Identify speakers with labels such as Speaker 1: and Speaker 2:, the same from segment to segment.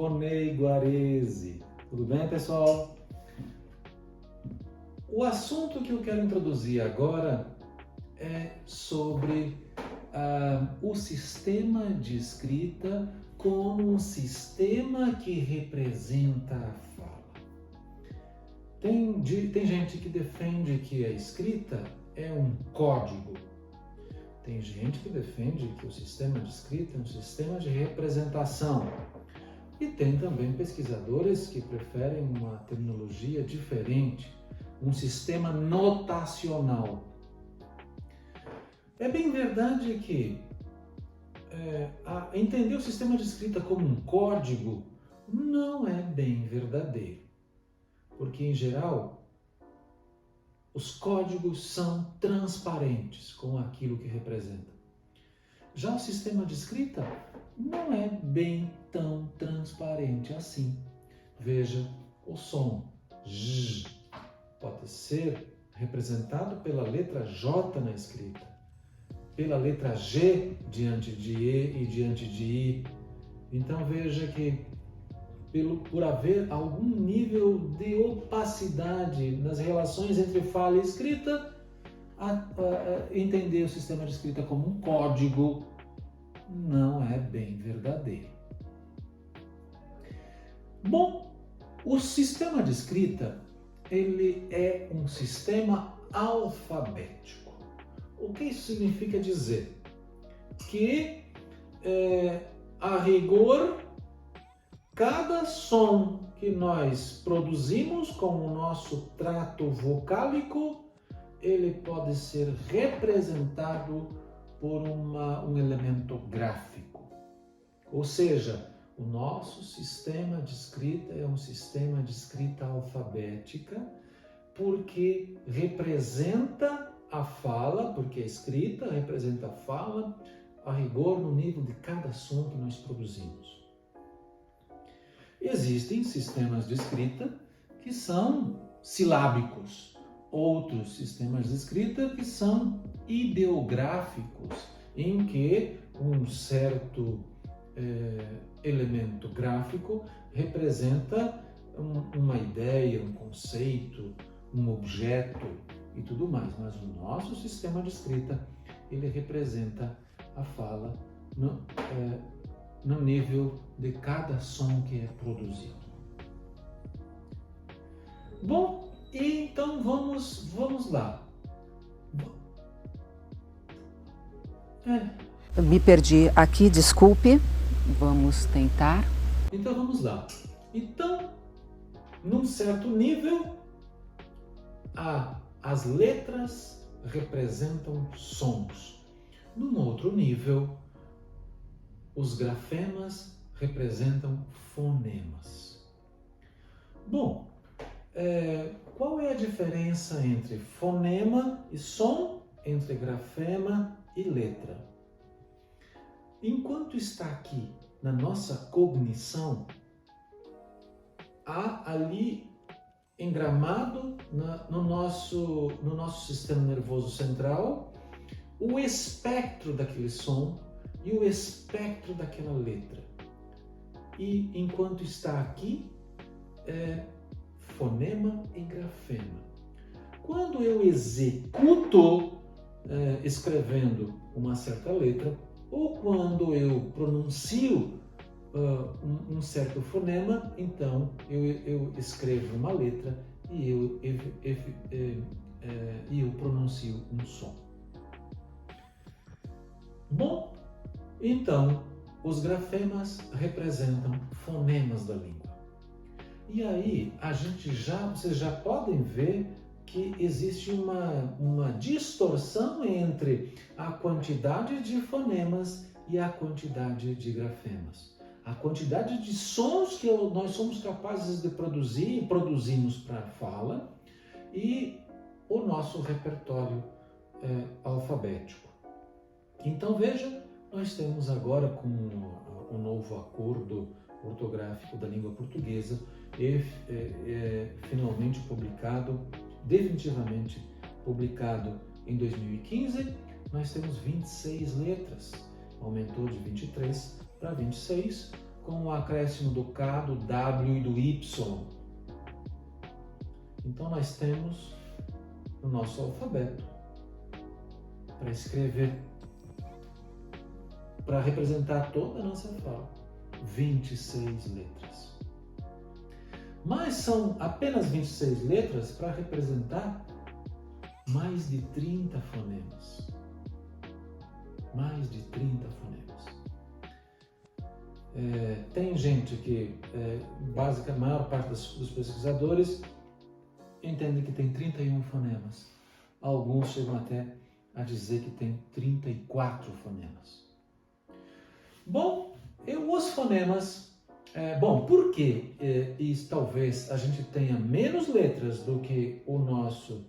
Speaker 1: Ronei Guarese. Tudo bem, pessoal? O assunto que eu quero introduzir agora é sobre o sistema de escrita como um sistema que representa a fala. Tem gente que defende que a escrita é um código. Tem gente que defende que o sistema de escrita é um sistema de representação. E tem também pesquisadores que preferem uma terminologia diferente, um sistema notacional. É bem verdade que entender o sistema de escrita como um código não é bem verdadeiro, porque em geral os códigos são transparentes com aquilo que representa. Já o sistema de escrita não é bem tão transparente assim. Veja, o som J pode ser representado pela letra J na escrita, pela letra G diante de E e diante de I. Então veja que por haver algum nível de opacidade nas relações entre fala e escrita, entender o sistema de escrita como um código não é bem verdadeiro. Bom, o sistema de escrita ele é um sistema alfabético. O que isso significa dizer? Que, a rigor, cada som que nós produzimos com o nosso trato vocálico, ele pode ser representado por um elemento gráfico. Ou seja, o nosso sistema de escrita é um sistema de escrita alfabética porque representa a fala, porque a escrita representa a fala a rigor no nível de cada som que nós produzimos. Existem sistemas de escrita que são silábicos, outros sistemas de escrita que são ideográficos, em que um certo elemento gráfico representa uma ideia, um conceito, um objeto e tudo mais. Mas o nosso sistema de escrita, ele representa a fala no nível de cada som que é produzido. Bom, então vamos lá.
Speaker 2: Eu me perdi aqui, desculpe. Vamos tentar.
Speaker 1: Então vamos lá. Então, num certo nível, as letras representam sons. Num outro nível, os grafemas representam fonemas. Bom, qual é a diferença entre fonema e som, entre grafema e letra? Enquanto está aqui na nossa cognição, há ali engramado no nosso sistema nervoso central o espectro daquele som e o espectro daquela letra. E enquanto está aqui, fonema e grafema. Quando eu executo escrevendo uma certa letra, ou quando eu pronuncio um certo fonema, então eu escrevo uma letra e eu pronuncio um som. Bom, então os grafemas representam fonemas da língua. E aí vocês já podem ver que existe uma distorção entre a quantidade de fonemas e a quantidade de grafemas. A quantidade de sons que nós somos capazes de produzir e produzimos para a fala e o nosso repertório alfabético. Então veja, nós temos agora com o novo acordo ortográfico da língua portuguesa finalmente publicado, definitivamente publicado em 2015, nós temos 26 letras, aumentou de 23 para 26, com o acréscimo do K, do W e do Y. Então nós temos no nosso alfabeto para escrever, para representar toda a nossa fala, 26 letras. Mas são apenas 26 letras para representar mais de 30 fonemas. Mais de 30 fonemas. Tem gente que, a maior parte dos pesquisadores, entende que tem 31 fonemas. Alguns chegam até a dizer que tem 34 fonemas. Bom, os fonemas... por que talvez a gente tenha menos letras do que o nosso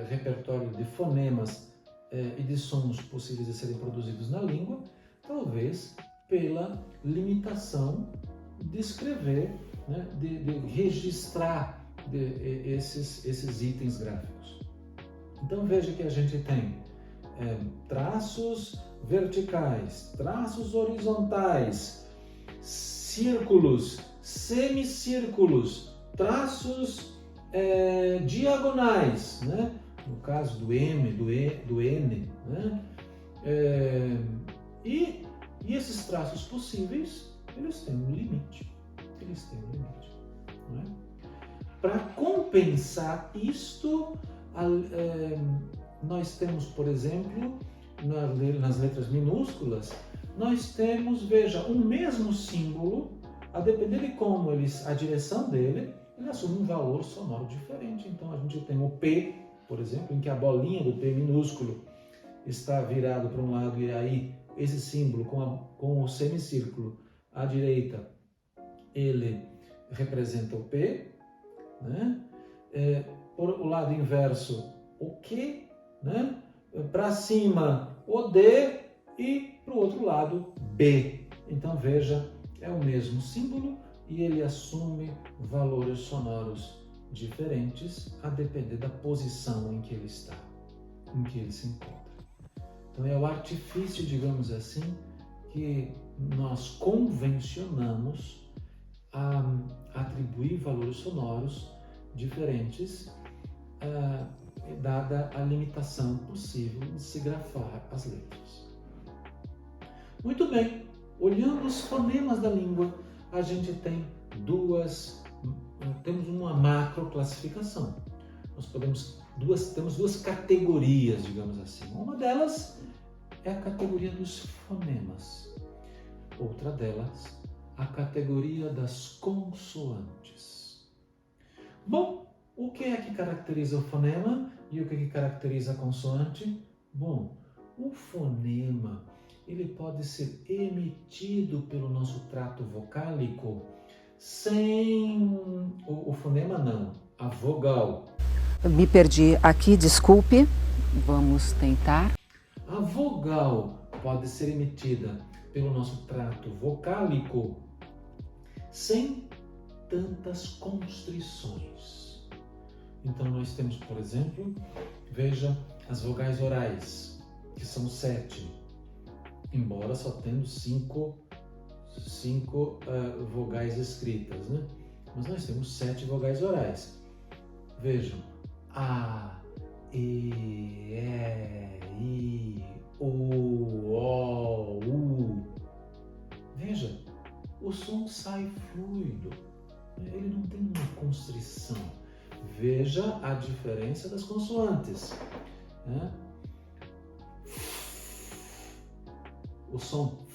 Speaker 1: repertório de fonemas e de sons possíveis de serem produzidos na língua? Talvez pela limitação de escrever, né, de registrar esses itens gráficos. Então veja que a gente tem traços verticais, traços horizontais, círculos, semicírculos, traços diagonais, né? No caso do M, do N, né? E esses traços possíveis, eles têm um limite. Não é? Para compensar isto, nós temos, por exemplo, nas letras minúsculas, nós temos, veja, o mesmo símbolo, a depender de como a direção dele, ele assume um valor sonoro diferente. Então a gente tem o P, por exemplo, em que a bolinha do P minúsculo está virado para um lado e aí esse símbolo com o semicírculo à direita, ele representa o P, né? Por o lado inverso, o Q, né? Para cima, o D e para o outro lado, B. Então veja, é o mesmo símbolo e ele assume valores sonoros diferentes a depender da posição em que ele está, em que ele se encontra. Então é o artifício, digamos assim, que nós convencionamos a atribuir valores sonoros diferentes, dada a limitação possível de se grafar as letras. Muito bem, olhando os fonemas da língua, a gente tem temos uma macro classificação. Temos duas categorias, digamos assim. Uma delas é a categoria dos fonemas. Outra delas, a categoria das consoantes. Bom, o que é que caracteriza o fonema e o que é que caracteriza a consoante? Bom, o fonema, ele pode ser emitido pelo nosso trato vocálico sem o fonema não, a vogal.
Speaker 2: Me perdi aqui, desculpe. Vamos tentar.
Speaker 1: A vogal pode ser emitida pelo nosso trato vocálico sem tantas constrições. Então nós temos, por exemplo, veja as vogais orais, que são 7, embora só tendo 5 vogais escritas, né? Mas nós temos 7 vogais orais. Vejam, A, E, I, O, U. Veja, o som sai fluido, ele não tem uma constrição. Veja a diferença das consoantes, né? O som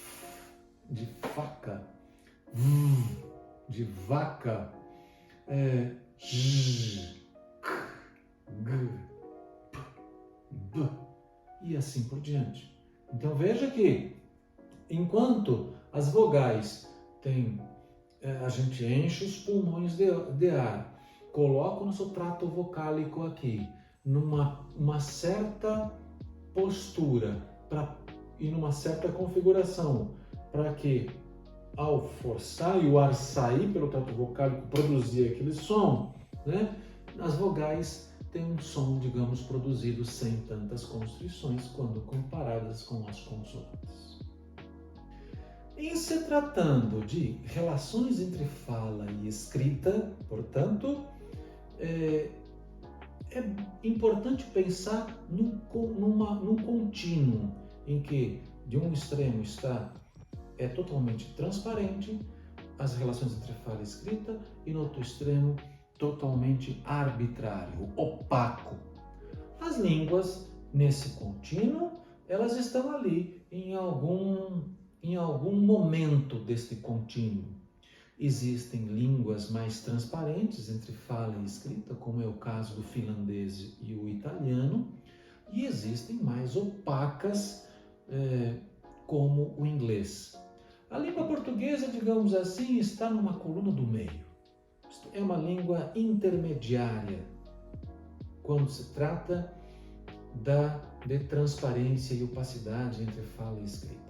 Speaker 1: de faca, de vaca, J, K, G, P, B e assim por diante. Então veja que enquanto as vogais têm, a gente enche os pulmões de ar, coloca o nosso trato vocálico aqui numa certa postura e numa certa configuração para que ao forçar e o ar sair pelo trato vocálico produzir aquele som, né? As vogais têm um som, digamos, produzido sem tantas constrições quando comparadas com as consoantes. Em se tratando de relações entre fala e escrita, portanto, é importante pensar num contínuo em que de um extremo é totalmente transparente as relações entre fala e escrita e no outro extremo totalmente arbitrário, opaco. As línguas nesse contínuo, elas estão ali em algum momento deste contínuo. Existem línguas mais transparentes entre fala e escrita, como é o caso do finlandês e o italiano, e existem mais opacas, como o inglês. A língua portuguesa, digamos assim, está numa coluna do meio. É uma língua intermediária quando se trata de transparência e opacidade entre fala e escrita.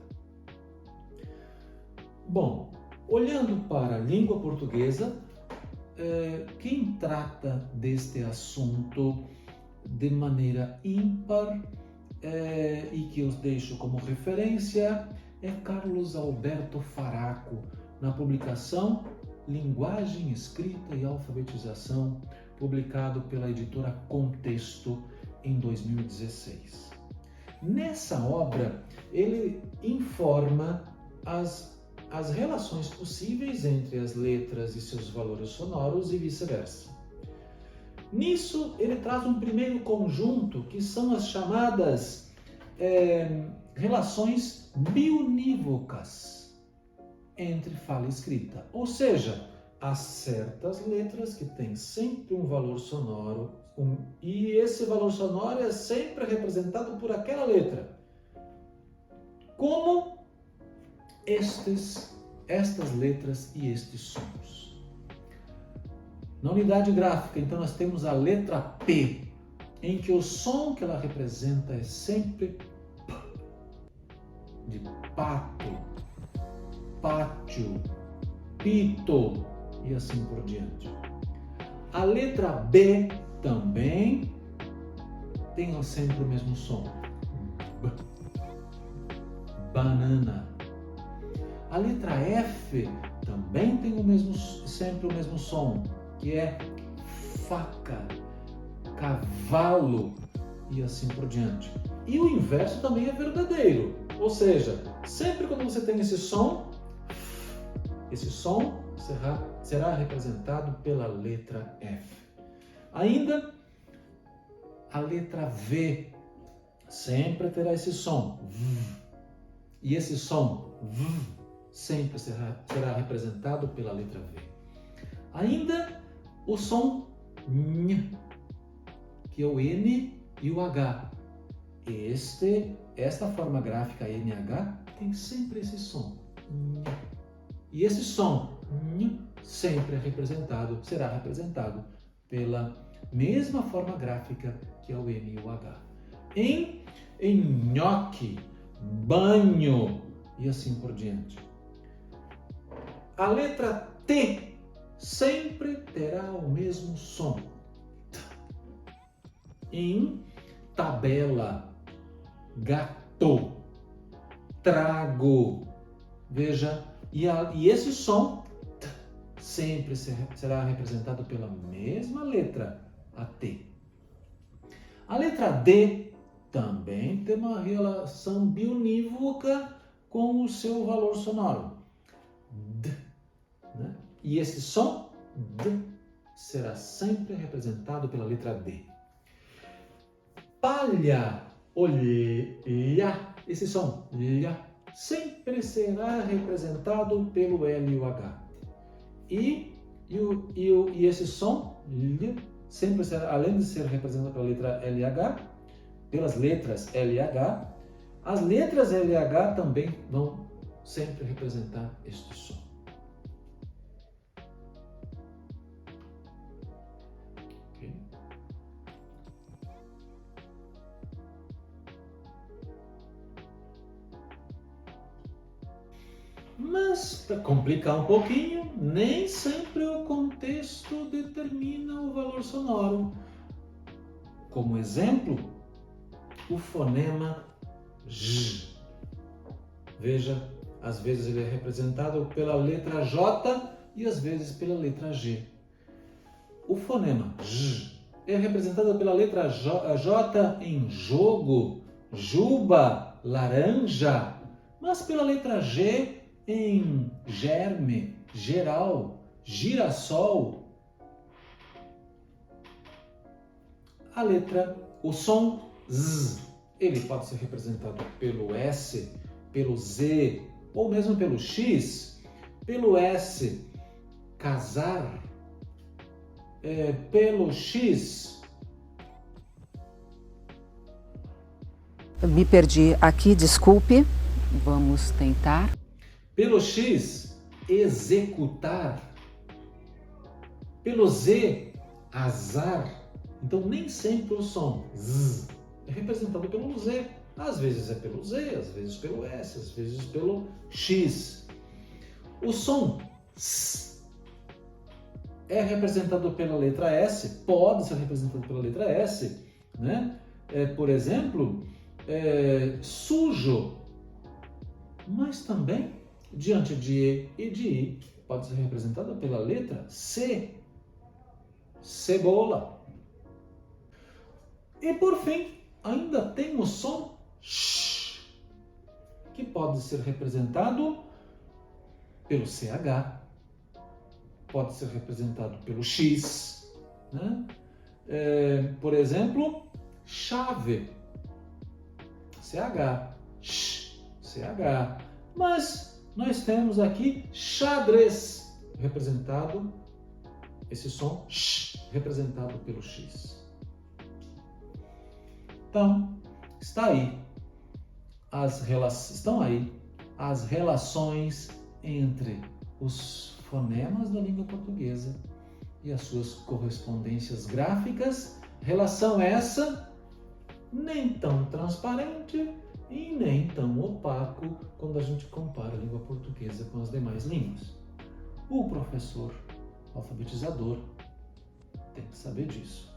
Speaker 1: Bom, olhando para a língua portuguesa, quem trata deste assunto de maneira ímpar e que eu deixo como referência é Carlos Alberto Faraco, na publicação Linguagem, Escrita e Alfabetização, publicado pela editora Contexto em 2016. Nessa obra, ele informa as relações possíveis entre as letras e seus valores sonoros e vice-versa. Nisso, ele traz um primeiro conjunto, que são as chamadas relações biunívocas entre fala e escrita. Ou seja, há certas letras que têm sempre um valor sonoro e esse valor sonoro é sempre representado por aquela letra. Como estas letras e estes sons. Na unidade gráfica, então, nós temos a letra P, em que o som que ela representa é sempre P, de pato, pátio, pito e assim por diante. A letra B também tem sempre o mesmo som. B, banana. A letra F também tem sempre o mesmo som, que é faca, cavalo e assim por diante. E o inverso também é verdadeiro, ou seja, sempre quando você tem esse som será representado pela letra F. Ainda a letra V sempre terá esse som, e esse som sempre será representado pela letra V. Ainda o som N, que é o N e o H. Esta forma gráfica NH tem sempre esse som. E esse som sempre será representado pela mesma forma gráfica que é o N e o H. Em nhoque, banho e assim por diante. A letra T sempre terá o mesmo som. Em tabela, gato, trago. Veja, e esse som sempre será representado pela mesma letra, a T. A letra D também tem uma relação biunívoca com o seu valor sonoro. D, né? E esse som D será sempre representado pela letra D. Palha, olha, esse som lha sempre será representado pelo L e o H. E esse som lha sempre será, além de ser representado pela letra LH, pelas letras LH, as letras LH também vão sempre representar este som. Okay. Mas, para complicar um pouquinho, nem sempre o contexto determina o valor sonoro. Como exemplo, o fonema J. Veja, Às vezes ele é representado pela letra J e às vezes pela letra G. O fonema J é representado pela letra J em jogo, juba, laranja, mas pela letra G em germe, geral, girassol. O som Z, ele pode ser representado pelo S, pelo Z ou mesmo pelo X. Pelo S, casar. Pelo X.
Speaker 2: Me perdi aqui, desculpe. Vamos tentar.
Speaker 1: Pelo X, executar. Pelo Z, azar. Então nem sempre o som Z é representado pelo Z. Às vezes é pelo Z, às vezes pelo S, às vezes pelo X. O som S é representado pela letra S, pode ser representado pela letra S, né? Por exemplo, sujo, mas também diante de E e de I pode ser representado pela letra C, cebola. E por fim, ainda tem o som SH, que pode ser representado pelo CH, pode ser representado pelo X, né? Por exemplo, chave, CH, sh, CH. Mas nós temos aqui xadrez, representado, esse som sh, representado pelo X. Então, estão aí as relações entre os fonemas da língua portuguesa e as suas correspondências gráficas. Relação essa nem tão transparente e nem tão opaco quando a gente compara a língua portuguesa com as demais línguas. O professor alfabetizador tem que saber disso.